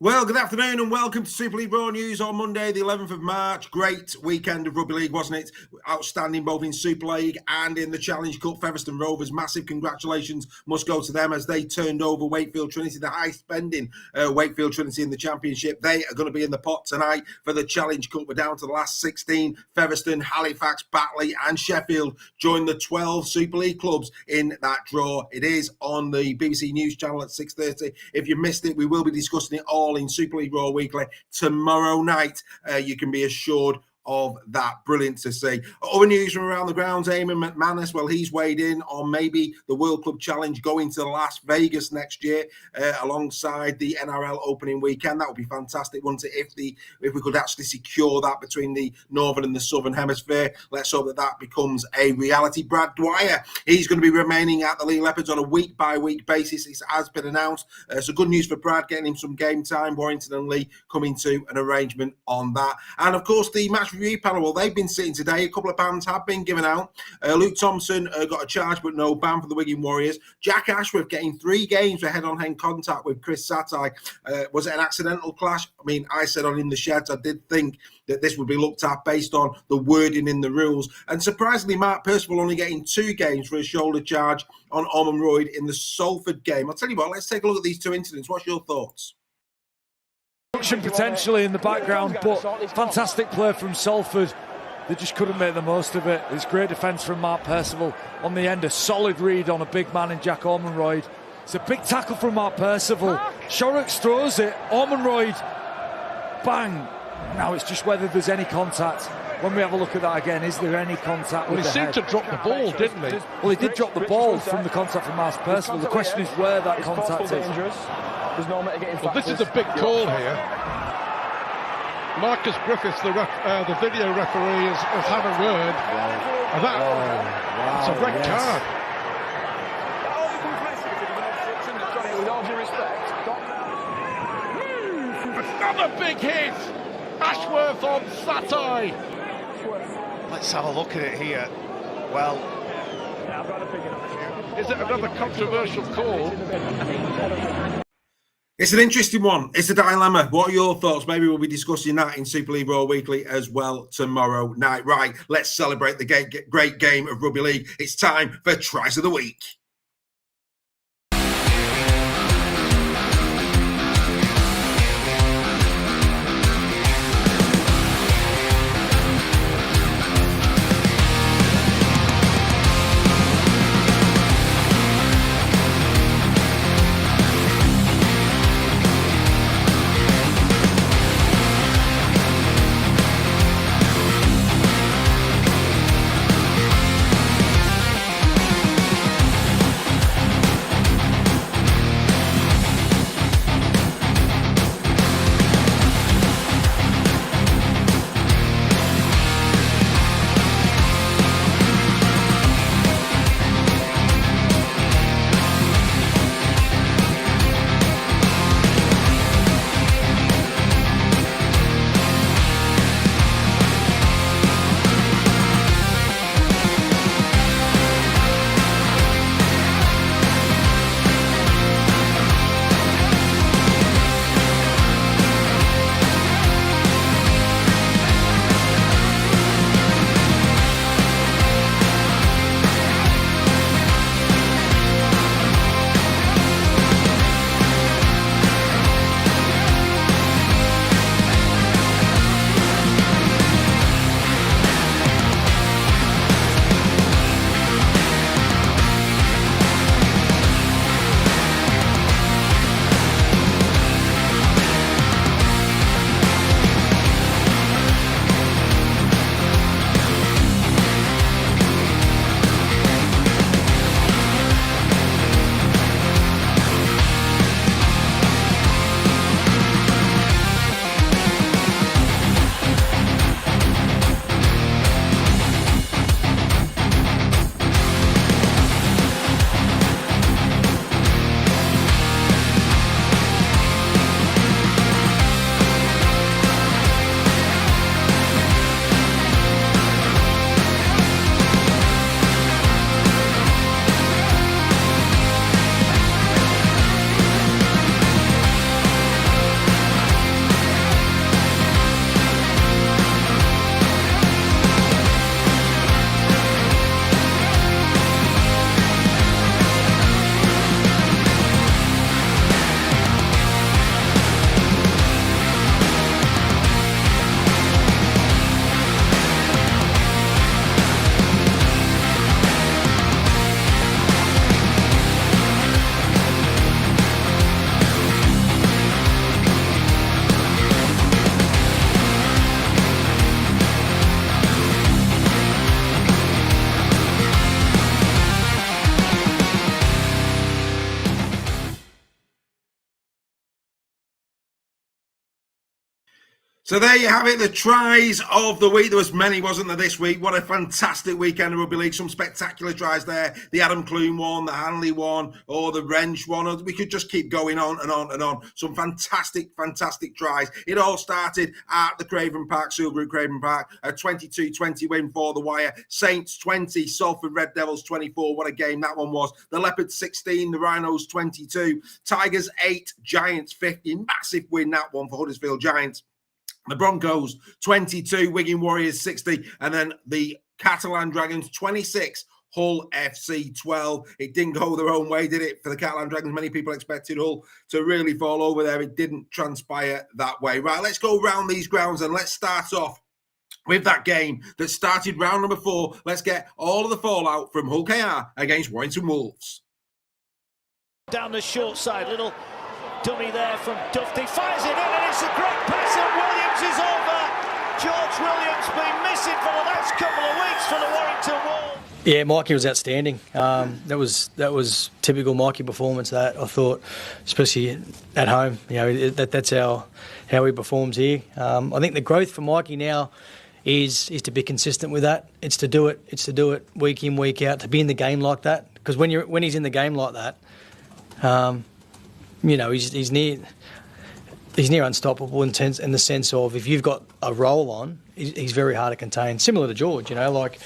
Well, good afternoon and welcome to Super League Raw News on Monday, the 11th of March. Great weekend of Rugby League, wasn't it? Outstanding both in Super League and in the Challenge Cup. Featherstone Rovers, massive congratulations must go to them as they turned over Wakefield Trinity, the high-spending Wakefield Trinity in the Championship. They are going to be in the pot tonight for the Challenge Cup. We're down to the last 16. Featherstone, Halifax, Batley and Sheffield join the 12 Super League clubs in that draw. It is on the BBC News channel at 6:30. If you missed it, we will be discussing it all in Super League Raw Weekly tomorrow night. You can be assured of that. Brilliant to see. Other news from around the grounds, Eamon McManus, well, he's weighed in on maybe the World Club Challenge going to Las Vegas next year alongside the NRL opening weekend. That would be fantastic, wouldn't it, if we could actually secure that between the Northern and the Southern Hemisphere. Let's hope that becomes a reality. Brad Dwyer, he's going to be remaining at the Leigh Leopards on a week-by-week basis. It has been announced. So good news for Brad, getting him some game time. Warrington and Leigh coming to an arrangement on that. And, of course, the match review panel, well, they've been sitting today. A couple of bans have been given out. Luke Thompson got a charge but no ban for the Wigan Warriors. Jack Ashworth getting 3 games for head-on-head contact with Chris Satai. Was it an accidental clash? I mean, I said on In the Sheds, I did think that this would be looked at based on the wording in the rules. And surprisingly, Mark Percival only getting 2 games for a shoulder charge on Ormond Royd in the Salford game. I'll tell you what, let's take a look at these 2 incidents. What's your thoughts? Potentially in the background, but fantastic play from Salford. They just couldn't make the most of it. It's great defence from Mark Percival on the end. A solid read on a big man in Jack Ormonroyd. It's a big tackle from Mark Percival. Shorrocks throws it. Ormonroyd, bang. Now it's just whether there's any contact. When we have a look at that again, is there any contact with the head? Well, he seemed to drop the ball, didn't he? Well, he did drop the ball from the contact from Mark Percival. The question is where that contact is. Well, this is a big call here. Marcus Griffiths, the video referee, has had a word. And that's a red card. Another big hit. Ashworth on Satai. Let's have a look at it here. Well, is it another controversial call? It's an interesting one. It's a dilemma. What are your thoughts? Maybe we'll be discussing that in Super League Raw Weekly as well tomorrow night. Right, let's celebrate the great game of Rugby League. It's time for Tries of the Week. So there you have it, the tries of the week. There was many, wasn't there, this week? What a fantastic weekend of Rugby League. Some spectacular tries there. The Adam Clune one, the Hanley one, or the Wrench one. We could just keep going on and on and on. Some fantastic, fantastic tries. It all started at the Craven Park, Seal Group Craven Park. A 22-20 win for the Wire. Saints 20, Salford Red Devils 24. What a game that one was. The Leopards 16, the Rhinos 22. Tigers 8, Giants 15. Massive win that one for Huddersfield Giants. The Broncos 22, Wigan Warriors 60, and then the Catalan Dragons 26, Hull FC 12. It didn't go their own way, did it, for the Catalan Dragons? Many people expected Hull to really fall over there. It didn't transpire that way. Right, let's go round these grounds and let's start off with that game that started round number 4. Let's get all of the fallout from Hull KR against Warrington Wolves. Down the short side, little dummy there from Duffy, fires it in, and it's a great pass, and Williams is over. George Williams been missing for the last couple of weeks for the Warrington Wolves. Yeah, Mikey was outstanding. That was typical Mikey performance. That I thought, especially at home, that's how he performs here. I think the growth for Mikey now is to be consistent with that. It's to do it week in, week out, to be in the game like that. Because when he's in the game like that, he's near unstoppable in the sense of if you've got a roll on, he's very hard to contain. Similar to George, like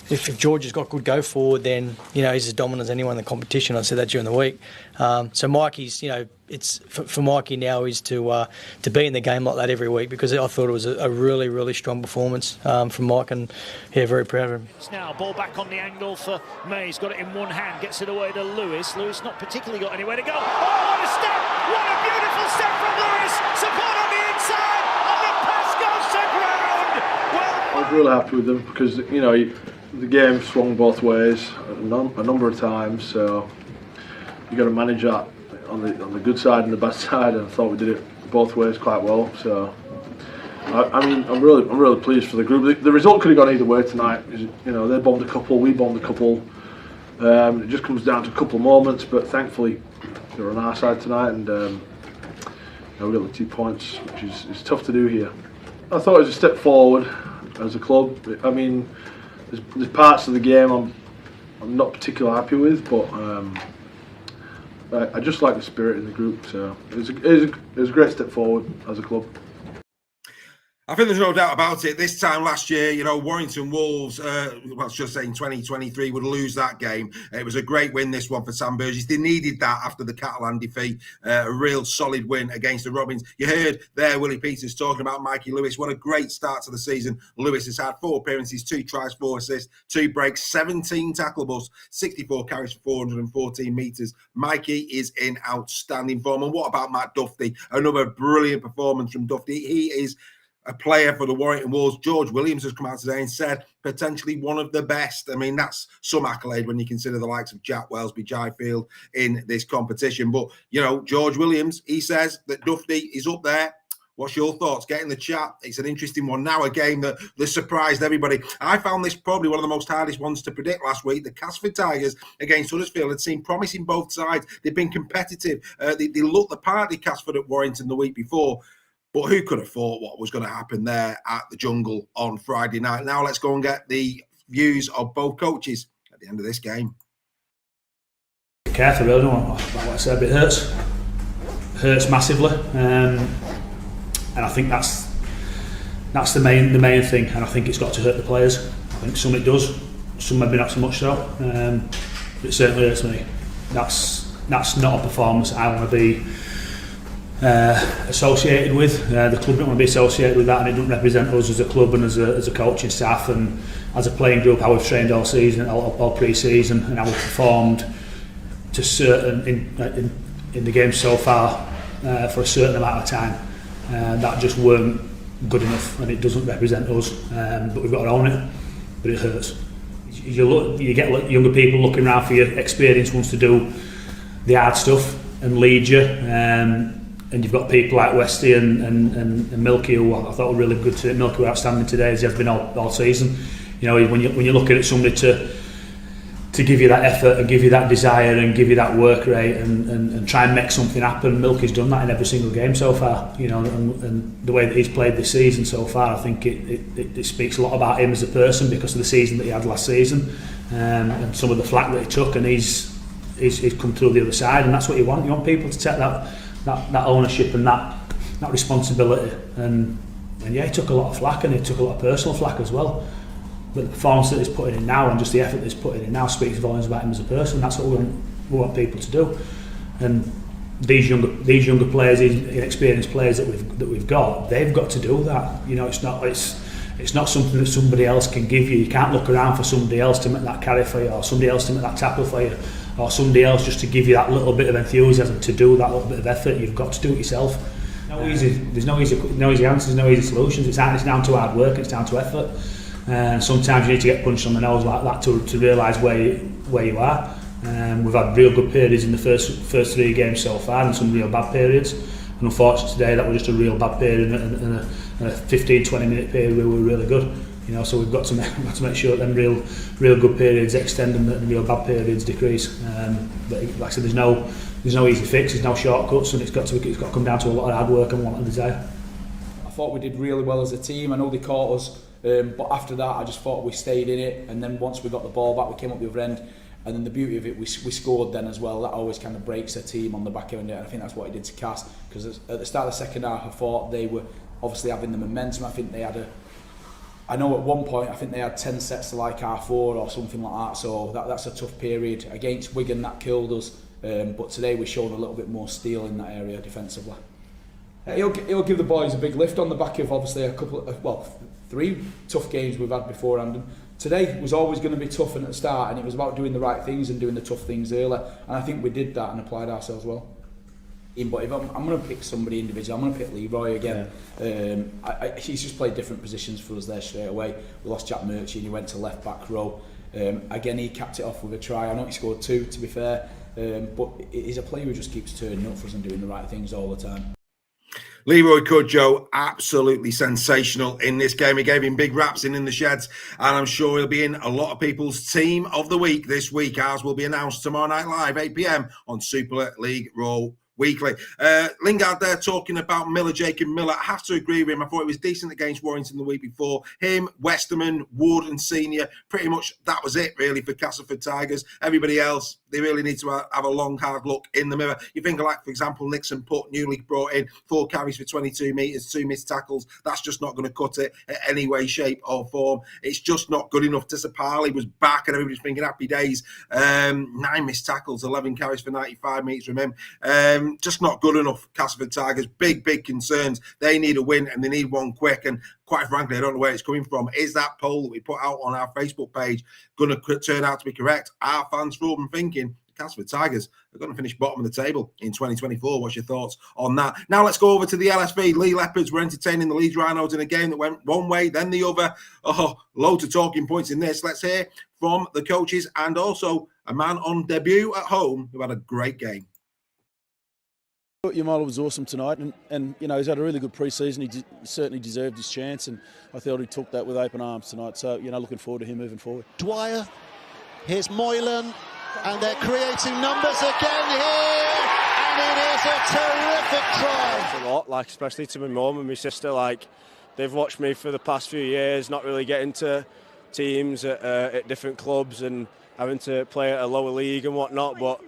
if George has got good go forward, then he's as dominant as anyone in the competition. I said that during the week. So Mikey's, it's for Mikey now is to be in the game like that every week, because I thought it was a really, really strong performance from Mike, and very proud of him. Now ball back on the angle for May. He's got it in one hand, gets it away to Lewis. Lewis not particularly got anywhere to go. Oh, what a step! What a beautiful step from Lewis! Support on the inside, and the pass goes to ground. Well, I was really happy with them because the game swung both ways a number of times, so you got to manage that on the good side and the bad side, and I thought we did it both ways quite well. So I'm really pleased for the group. The result could have gone either way tonight. They bombed a couple, we bombed a couple. It just comes down to a couple of moments, but thankfully they're on our side tonight, and we got the 2 points, which is tough to do here. I thought it was a step forward as a club. I mean, there's parts of the game I'm not particularly happy with, but I just like the spirit in the group. So it was a great step forward as a club. I think there's no doubt about it. This time last year, Warrington Wolves, just saying 2023, would lose that game. It was a great win, this one, for Sam Burgess. They needed that after the Catalan defeat. A real solid win against the Robins. You heard there Willie Peters talking about Mikey Lewis. What a great start to the season. Lewis has had 4 appearances, 2 tries, 4 assists, 2 breaks, 17 tackleables, 64 carries for 414 metres. Mikey is in outstanding form. And what about Matt Duffy? Another brilliant performance from Duffy. He is a player for the Warrington Wolves. George Williams has come out today and said potentially one of the best. I mean, that's some accolade when you consider the likes of Jack Wellesby, Jaifield in this competition. But, George Williams, he says that Duffy is up there. What's your thoughts? Get in the chat. It's an interesting one. Now, a game that surprised everybody. I found this probably one of the most hardest ones to predict last week. The Casford Tigers against Huddersfield had seemed promising both sides. They've been competitive. They looked the part of Casford at Warrington the week before. But who could have thought what was going to happen there at the Jungle on Friday night? Now let's go and get the views of both coaches at the end of this game. Careful, really, don't know what I said, but it hurts massively, and I think that's the main thing. And I think it's got to hurt the players. I think some it does, some maybe not so much so. But it certainly hurts me. That's not a performance I want to be associated with. The club don't want to be associated with that, and it doesn't represent us as a club and as a coaching staff and as a playing group, how we've trained all season, all pre-season, and how we've performed to certain in the game so far for a certain amount of time. That just weren't good enough, and it doesn't represent us. But we've got to own it. But it hurts. You get younger people looking around for your experience ones to do the hard stuff and lead you. And you've got people like Westy and Milky, who I thought were really good today. Milky were outstanding today, as he has been all season. When you're looking at somebody to to give you that effort and give you that desire and give you that work rate and try and make something happen. Milky's done that in every single game so far, you know, and the way that he's played this season so far, I think it speaks a lot about him as a person because of the season that he had last season, and some of the flack that he took, and he's come through the other side, and that's what you want. You want people to take that ownership and that responsibility, and yeah, he took a lot of flack and he took a lot of personal flack as well. But the performance that he's putting in now and just the effort that he's putting in now speaks volumes about him as a person. That's what we want people to do. And these younger players, these inexperienced players that we've got, they've got to do that. You know, it's not something that somebody else can give you. You can't look around for somebody else to make that carry for you, or somebody else to make that tackle for you, or somebody else just to give you that little bit of enthusiasm to do that little bit of effort. You've got to do it yourself. There's no easy answers, no easy solutions. It's down to hard work. It's down to effort. And sometimes you need to get punched on the nose like that to realise where you are. We've had real good periods in the first 3 games so far, and some real bad periods. And unfortunately today that was just a real bad period and a 15-20 minute period where we were really good. You know, so we've got to make sure that them real good periods extend and the real bad periods decrease. But like I said, there's no easy fix, there's no shortcuts, and it's got to come down to a lot of hard work and want and desire. I thought we did really well as a team. I know they caught us. But after that, I just thought we stayed in it, and then once we got the ball back, we came up the other end, and then the beauty of it, we scored then as well. That always kind of breaks a team on the back end, and I think that's what it did to Cass, because at the start of the second half, I thought they were obviously having the momentum. I think they had I know at one point, I think they had 10 sets to like R4 or something like that, so that's a tough period. Against Wigan, that killed us, but today we showed a little bit more steel in that area defensively. He'll give the boys a big lift on the back of obviously 3 tough games we've had beforehand. Today was always going to be tough at the start, and it was about doing the right things and doing the tough things early, and I think we did that and applied ourselves well. But if I'm going to pick somebody individual, I'm going to pick Leroy again. Yeah. He's just played different positions for us there straight away. We lost Jack Murchie and he went to left back row. Again, he capped it off with a try. I know he scored 2, to be fair, but he's a player who just keeps turning up for us and doing the right things all the time. Leroy Cudjoe, absolutely sensational in this game. He gave him big raps in the sheds, and I'm sure he'll be in a lot of people's team of the week this week. Ours will be announced tomorrow night live, 8 p.m. on Super League Raw Weekly. Lingard there talking about Miller, Jacob Miller. I have to agree with him. I thought it was decent against Warrington the week before. Him, Westerman, Wood and Senior, pretty much that was it really for Castleford Tigers. Everybody else, they really need to have a long, hard look in the mirror. You think like, for example, Nixon Putt, newly brought in, 4 carries for 22 metres, 2 missed tackles. That's just not going to cut it in any way, shape or form. It's just not good enough. Tisapali was back and everybody's thinking happy days. 9 missed tackles, 11 carries for 95 metres from him. Just not good enough. Castleford Tigers, big concerns. They need a win and they need one quick. And quite frankly, I don't know where it's coming from. Is that poll that we put out on our Facebook page going to turn out to be correct? Are fans through them thinking Castleford Tigers are going to finish bottom of the table in 2024? What's your thoughts on that? Now let's go over to the LSV. Lee Leopards were entertaining the Leeds Rhinos in a game that went one way, then the other. Oh, loads of talking points in this. Let's hear from the coaches and also a man on debut at home who had a great game. Yamala was awesome tonight, and you know, he's had a really good pre-season. He certainly deserved his chance, and I thought he took that with open arms tonight. So, you know, looking forward to him moving forward. Dwyer, here's Moylan, and they're creating numbers again here, and it is a terrific try. A lot, like especially to my mum and my sister, like they've watched me for the past few years, not really getting to teams at different clubs and having to play at a lower league and whatnot, but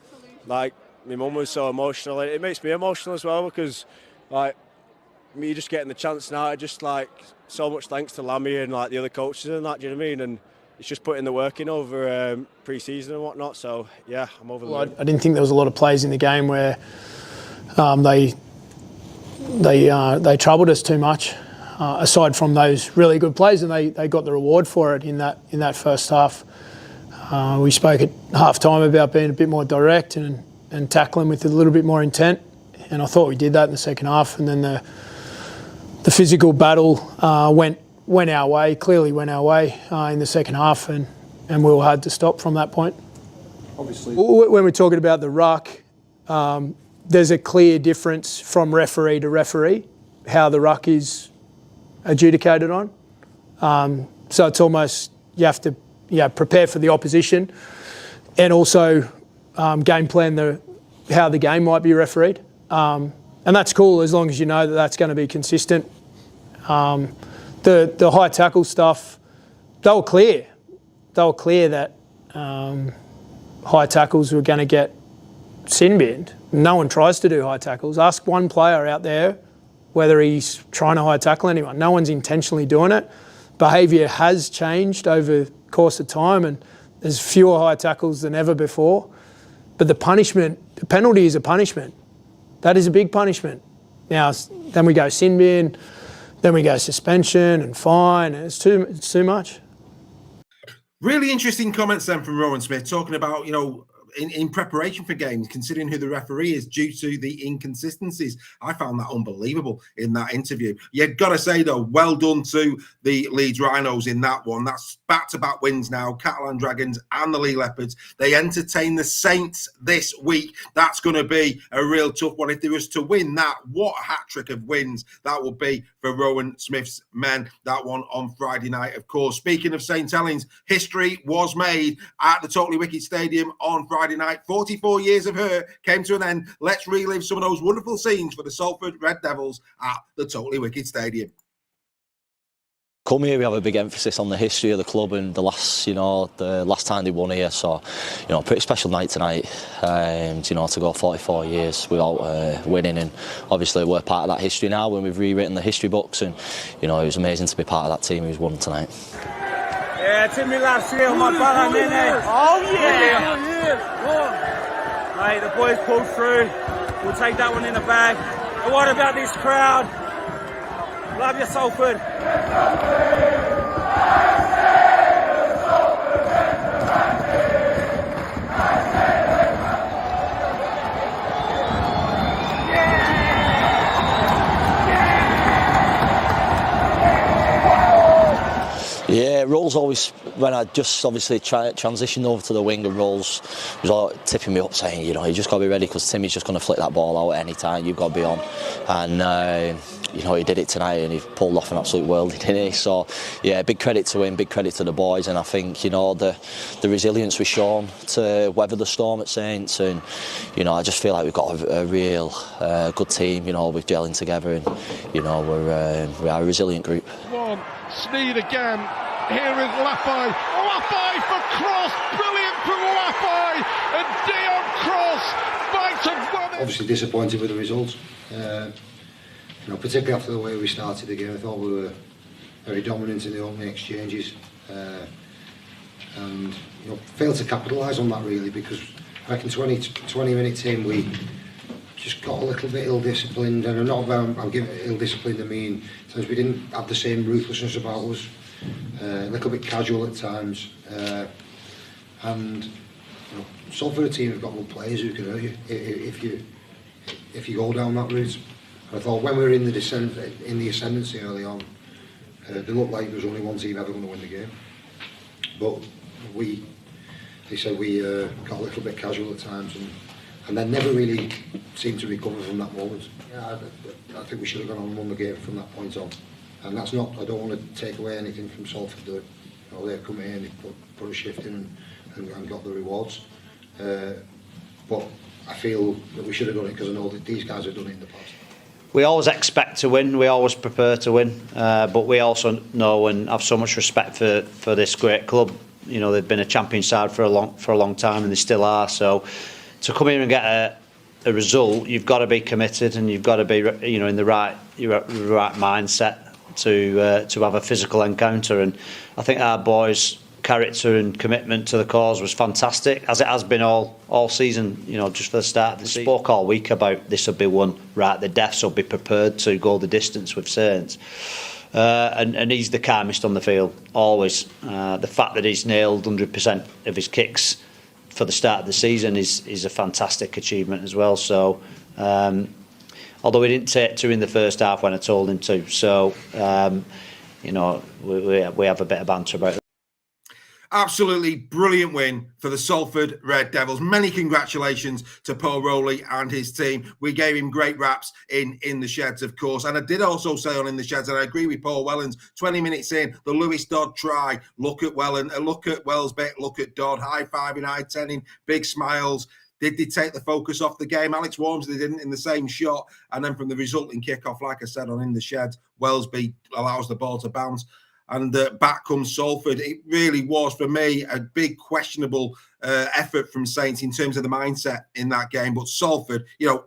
like, my mum was so emotional. It makes me emotional as well because, like, me just getting the chance now, I just, like, so much thanks to Lammy and, like, the other coaches and that, do you know what I mean? And it's just putting the work in over pre-season and whatnot, so, yeah, I'm over the moon. I didn't think there was a lot of plays in the game where they troubled us too much, aside from those really good plays, and they got the reward for it in that first half. We spoke at half-time about being a bit more direct and tackling with a little bit more intent, and I thought we did that in the second half. And then the physical battle went our way, clearly went our way in the second half, and we were hard to stop from that point. Obviously, when we're talking about the ruck, there's a clear difference from referee to referee how the ruck is adjudicated on. So it's almost you have to prepare for the opposition. and also game plan how the game might be refereed. And that's cool as long as you know that that's going to be consistent. The high tackle stuff, they were clear. They were clear that high tackles were going to get sin binned. No one tries to do high tackles. Ask one player out there whether he's trying to high tackle anyone. No one's intentionally doing it. Behaviour has changed over the course of time, and there's fewer high tackles than ever before. But the penalty is a punishment. That is a big punishment. Now, then we go sin bin, then we go suspension and fine. It's too much. Really interesting comments then from Rowan Smith, talking about, in preparation for games, considering who the referee is due to the inconsistencies. I found that unbelievable in that interview. You've got to say, though, well done to the Leeds Rhinos in that one. That's back-to-back wins now, Catalan Dragons and the Lee Leopards. They entertain the Saints this week. That's going to be a real tough one. If they was to win that, what a hat-trick of wins that will be for Rowan Smith's men. That one on Friday night, of course. Speaking of St Helens, history was made at the Totally Wicked Stadium on Friday night. 44 years of hurt came to an end. Let's relive some of those wonderful scenes for the Salford Red Devils at the Totally Wicked Stadium. Come here, we have a big emphasis on the history of the club and the last time they won here. So, pretty special night tonight. To go 44 years without winning, and obviously we're part of that history now when we've rewritten the history books. And it was amazing to be part of that team who's won tonight. Yeah, Timmy last year, my brother, Nene. Oh yeah! Mate, the boys pulled through. We'll take that one in the bag. And what about this crowd? Love you, Salford. Yeah, Rolls always, when I just obviously transitioned over to the wing, and Rolls was all tipping me up saying, you just got to be ready because Timmy's just going to flick that ball out at any time, you've got to be on. And, he did it tonight and he pulled off an absolute worldie, didn't he? So, yeah, big credit to him, big credit to the boys, and I think, the resilience we've shown to weather the storm at Saints, and, I just feel like we've got a real good team, we're gelling together, and, we are a resilient group. One, Sneed again. Here is Laffey. Laffey for Cross. Brilliant from Laffey. And Dion Cross might have won it. Obviously disappointed with the results. Particularly after the way we started the game. I thought we were very dominant in the opening exchanges. And failed to capitalise on that really, because I reckon 20-minute team we just got a little bit ill-disciplined, and I'm giving ill-disciplined, I mean, we didn't have the same ruthlessness about us, a little bit casual at times, and Salford a team have got good players who can hurt you if you go down that route. And I thought when we were in the ascendancy early on, they looked like there was only one team ever going to win the game, but they said we got a little bit casual at times, and then never really seemed to recover from that moment. Yeah, I think we should have gone on and won the game from that point on. And that's not, I don't want to take away anything from Salford. They've come here and they've put a shift in and got the rewards. But I feel that we should have done it because I know that these guys have done it in the past. We always expect to win, we always prepare to win, but we also know and have so much respect for this great club. They've been a champion side for a long time, and they still are. So to come here and get a result, you've got to be committed, and you've got to be in the right mindset to have a physical encounter. And I think our boys' character and commitment to the cause was fantastic, as it has been all season. Just for the start of the season, we spoke all week about this will be won right the death, so be prepared to go the distance with Saints. And he's the calmest on the field, always. The fact that he's nailed 100% of his kicks for the start of the season is a fantastic achievement as well. So, although he didn't take two in the first half when I told him to, so we have a bit of banter about it. Absolutely brilliant win for the Salford Red Devils. Many congratulations to Paul Rowley and his team. We gave him great raps in the sheds, of course. And I did also say on In the Sheds, and I agree with Paul Wellens, 20 minutes in, the Lewis Dodd try. Look at look at Wellsbeck, look at Dodd, high-fiving, high-tenning, big smiles. Did they take the focus off the game? Alex Walmsley didn't in the same shot. And then from the resulting kickoff, like I said on In the Sheds, Wellsby allows the ball to bounce. And back comes Salford. It really was, for me, a big questionable effort from Saints in terms of the mindset in that game. But Salford,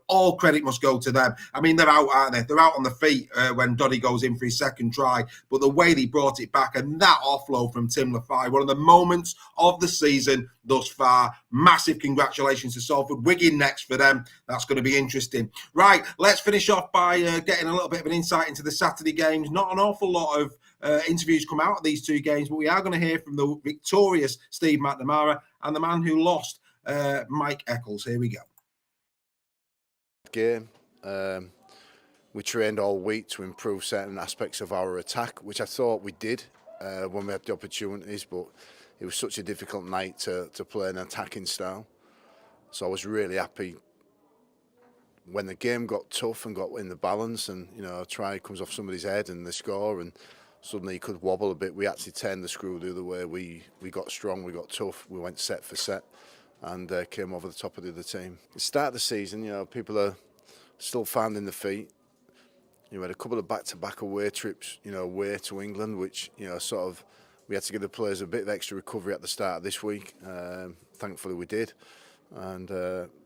all credit must go to them. I mean, they're out, aren't they? They're out on the feet when Doddy goes in for his second try. But the way they brought it back and that offload from Tim Lafai, one of the moments of the season thus far. Massive congratulations to Salford. Wigan next for them. That's going to be interesting. Right, let's finish off by getting a little bit of an insight into the Saturday games. Not an awful lot of interviews come out of these two games, but we are going to hear from the victorious Steve McNamara and the man who lost, Mike Eccles. Here we go. Game. We trained all week to improve certain aspects of our attack, which I thought we did when we had the opportunities, but it was such a difficult night to play an attacking style. So I was really happy when the game got tough and got in the balance, and a try comes off somebody's head and they score, and suddenly you could wobble a bit. We actually turned the screw the other way. We got strong, we got tough, we went set for set and came over the top of the other team. At the start of the season, people are still finding their feet. We had a couple of back-to-back away trips, away to England, which, we had to give the players a bit of extra recovery at the start of this week. Thankfully we did. And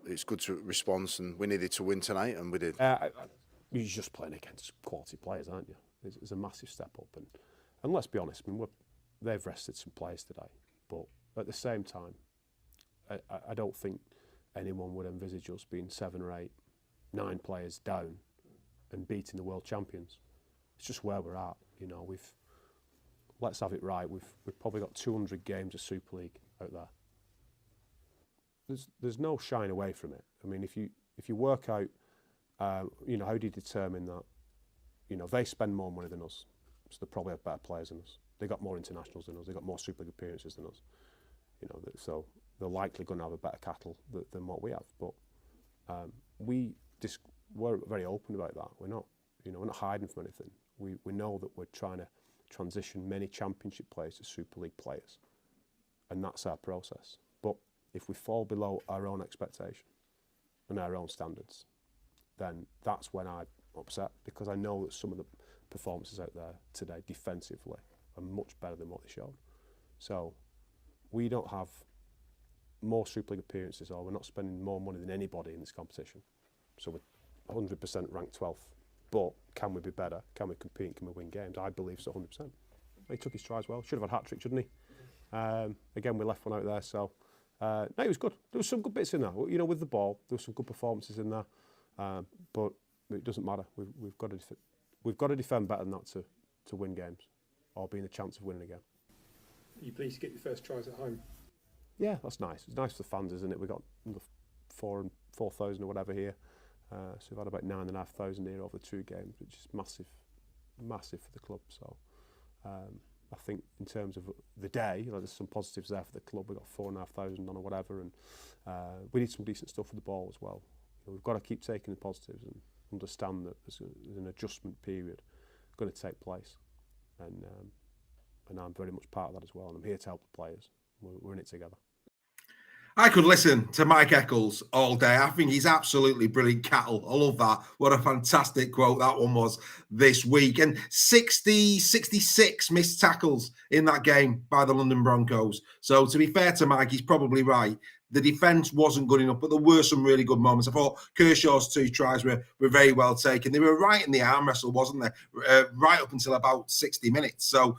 it's good to response, and we needed to win tonight, and we did. You're just playing against quality players, aren't you? It's a massive step up, and let's be honest. I mean, they've rested some players today, but at the same time, I don't think anyone would envisage us being 7 or 8, 9 players down and beating the world champions. It's just where we're at. Let's have it right. We've probably got 200 games of Super League out there. There's no shying away from it. I mean, if you work out, how do you determine that? They spend more money than us, so they probably have better players than us. They got more internationals than us. They got more Super League appearances than us. So they're likely going to have a better cattle than what we have. But we're very open about that. We're not hiding from anything. We know that we're trying to transition many Championship players to Super League players, and that's our process. But if we fall below our own expectation and our own standards, then that's when I'm upset, because I know that some of the performances out there today defensively are much better than what they showed. So we don't have more Super League appearances, or we're not spending more money than anybody in this competition. So we're 100% ranked 12th. But can we be better? Can we compete? Can we win games? I believe so, 100%. He took his tries well. Should have had hat-trick, shouldn't he? Again, we left one out there. So no, it was good. There was some good bits in there. With the ball, there were some good performances in there. But it doesn't matter. We've got to defend better than that to win games, or be in the chance of winning again. Are you pleased to get your first tries at home? Yeah, that's nice. It's nice for the fans, isn't it? We've got 4,000 or whatever here. So we've had about 9,500 here over the 2 games, which is massive for the club. So I think in terms of the day, there's some positives there for the club. We've got 4,500 on or whatever, and we need some decent stuff for the ball as well. We've got to keep taking the positives and understand that there's an adjustment period going to take place, and I'm very much part of that as well. And I'm here to help the players. We're in it together. I could listen to Mike Eccles all day. I think he's absolutely brilliant cattle. I love that. What a fantastic quote that one was this week. And 66 missed tackles in that game by the London Broncos. So to be fair to Mike, he's probably right. The defence wasn't good enough, but there were some really good moments. I thought Kershaw's 2 tries were very well taken. They were right in the arm wrestle, wasn't they? Right up until about 60 minutes. So,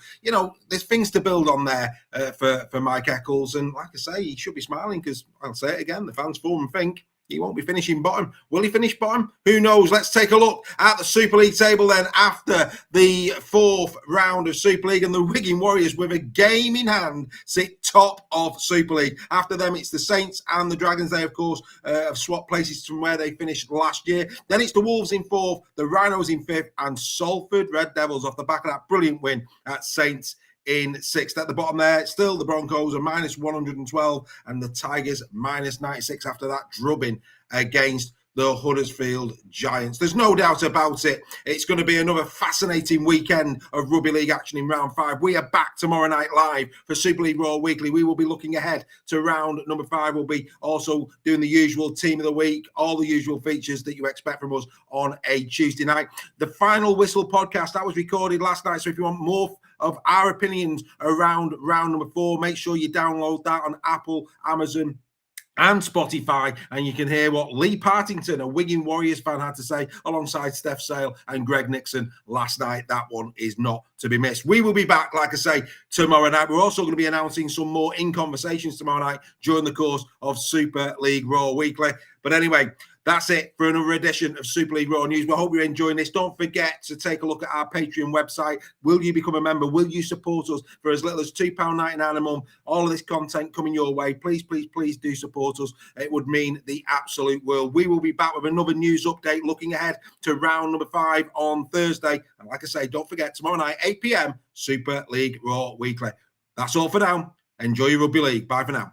there's things to build on there for Mike Eccles. And like I say, he should be smiling, because I'll say it again, the fans for him think he won't be finishing bottom. Will he finish bottom? Who knows? Let's take a look at the Super League table then after the 4th round of Super League. And the Wigan Warriors, with a game in hand, sit top of Super League. After them, it's the Saints and the Dragons. They, of course, have swapped places from where they finished last year. Then it's the Wolves in 4th, the Rhinos in 5th, and Salford Red Devils off the back of that brilliant win at Saints in sixth. At the bottom there, still the Broncos are minus 112 and the Tigers minus 96 after that drubbing against the Huddersfield Giants. There's no doubt about it. It's going to be another fascinating weekend of Rugby League action in round 5. We are back tomorrow night live for Super League Raw Weekly. We will be looking ahead to round number 5. We'll be also doing the usual team of the week, all the usual features that you expect from us on a Tuesday night. The Final Whistle podcast, that was recorded last night. So if you want more of our opinions around round number 4, make sure you download that on Apple, Amazon, and Spotify, and you can hear what Lee Partington, a Wigan Warriors fan, had to say alongside Steph Sale and Greg Nixon last night. That one is not to be missed. We will be back, like I say, tomorrow night. We're also going to be announcing some more In Conversations tomorrow night during the course of Super League Raw Weekly. But anyway, that's it for another edition of Super League Raw News. We hope you're enjoying this. Don't forget to take a look at our Patreon website. Will you become a member? Will you support us for as little as £2.99 a month? All of this content coming your way. Please, please, please do support us. It would mean the absolute world. We will be back with another news update looking ahead to round number 5 on Thursday. And like I say, don't forget, tomorrow night, 8 p.m, Super League Raw Weekly. That's all for now. Enjoy your rugby league. Bye for now.